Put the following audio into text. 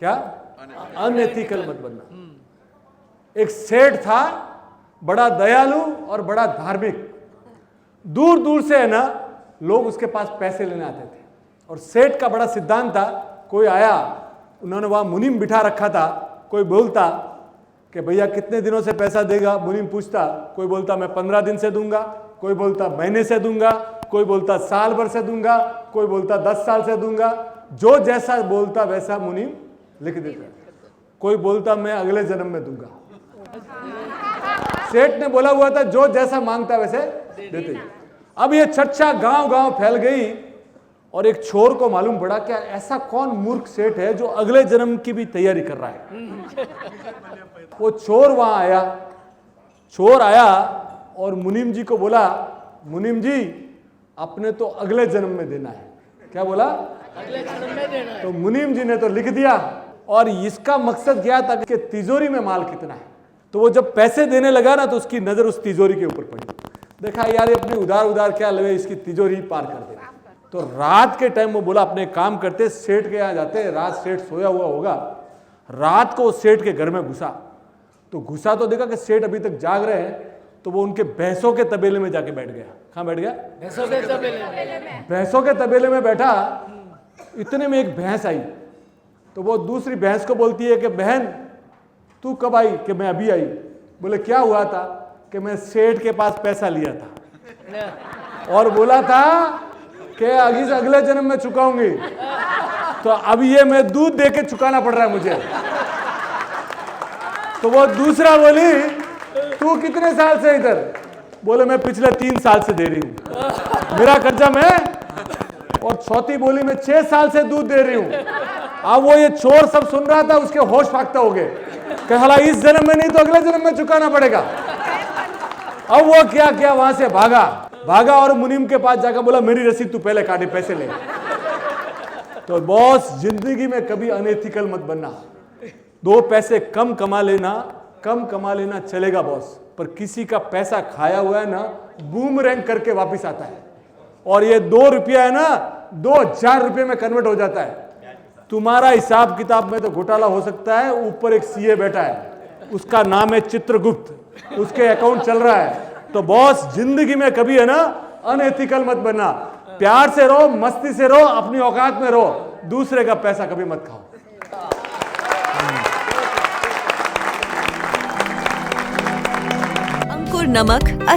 क्या अनएथिकल मत बनना। एक सेठ था, बड़ा दयालु और बड़ा धार्मिक। दूर दूर से है ना लोग उसके पास पैसे लेने आते थे। और सेठ का बड़ा सिद्धांत था, कोई आया, उन्होंने वहां मुनीम बिठा रखा था, कोई बोलता कि भैया कितने दिनों से पैसा देगा, मुनीम पूछता, कोई बोलता मैं 15 दिन से दूंगा, कोई बोलता महीने से दूंगा, कोई बोलता साल भर से दूंगा, कोई बोलता 10 साल से दूंगा। जो जैसा बोलता वैसा मुनीम लिख देता। कोई बोलता मैं अगले जन्म में दूंगा। सेठ ने बोला हुआ था जो जैसा मांगता वैसे देते। अब ये चर्चा गांव गांव फैल गई और एक छोर को मालूम पड़ा कि ऐसा कौन मूर्ख सेठ है जो अगले जन्म की भी तैयारी कर रहा है। वो चोर वहां आया, चोर आया और मुनीम जी को बोला, मुनीम जी अपने तो अगले जन्म में देना है। क्या बोला? अगले जन्म में देना है। तो मुनीम जी ने तो लिख दिया। और इसका मकसद क्या था कि तिजोरी में माल कितना है। तो वो जब पैसे देने लगा ना तो उसकी नजर उस तिजोरी के ऊपर पड़ी। देखा यार ये अपने उधार उधार क्या लगे, इसकी तिजोरी पार कर दे। तो रात के टाइम वो बोला अपने काम करते, सेठ के यहाँ जाते, रात सेठ सोया हुआ होगा, रात को सेठ के घर में घुसा। तो घुसा तो देखा कि सेठ अभी तक जाग रहे हैं, तो वो उनके भैंसों के तबेले में जाके बैठ गया। कहाँ बैठ गया? भैंसों के तबेले में। भैंसों के तबेले में बैठा। इतने में एक भैंस आई, तो वो दूसरी भैंस को बोलती है कि बहन तू कब आई? कि मैं अभी आई। बोले क्या हुआ था? कि मैं सेठ के पास पैसा लिया था और बोला था कि अगले जन्म में चुकाऊंगी, तो अब ये मैं दूध दे के चुकाना पड़ रहा है मुझे। तो वो दूसरा बोली तू कितने साल से इधर? बोले मैं पिछले 3 साल से दे रही हूं, मेरा कर्जा मैं। और चौथी बोली मैं 6 साल से दूध दे रही हूं। अब वो ये चोर सब सुन रहा था, उसके होश फाख्ता हो गए कि हला इस जन्म में नहीं तो अगले जन्म में चुकाना पड़ेगा। अब वो क्या किया, वहां से भागा और मुनीम के पास जाकर बोला मेरी रसीद तू पहले काटे, पैसे ले। तो बॉस जिंदगी में कभी अनएथिकल मत बनना। 2 पैसे कम कमा लेना चलेगा बॉस, पर किसी का पैसा खाया हुआ है ना बूमरैंग करके वापिस आता है। और ये 2 रुपया है ना 2000 रुपये में कन्वर्ट हो जाता है। तुम्हारा हिसाब किताब में तो घोटाला हो सकता है, ऊपर एक सीए बैठा है, उसका नाम है चित्रगुप्त, उसके अकाउंट चल रहा है। तो बॉस जिंदगी में कभी है ना अनएथिकल मत बनना। प्यार से रहो, मस्ती से रहो, अपनी औकात में रहो, दूसरे का पैसा कभी मत खाओ। अंकुर नमक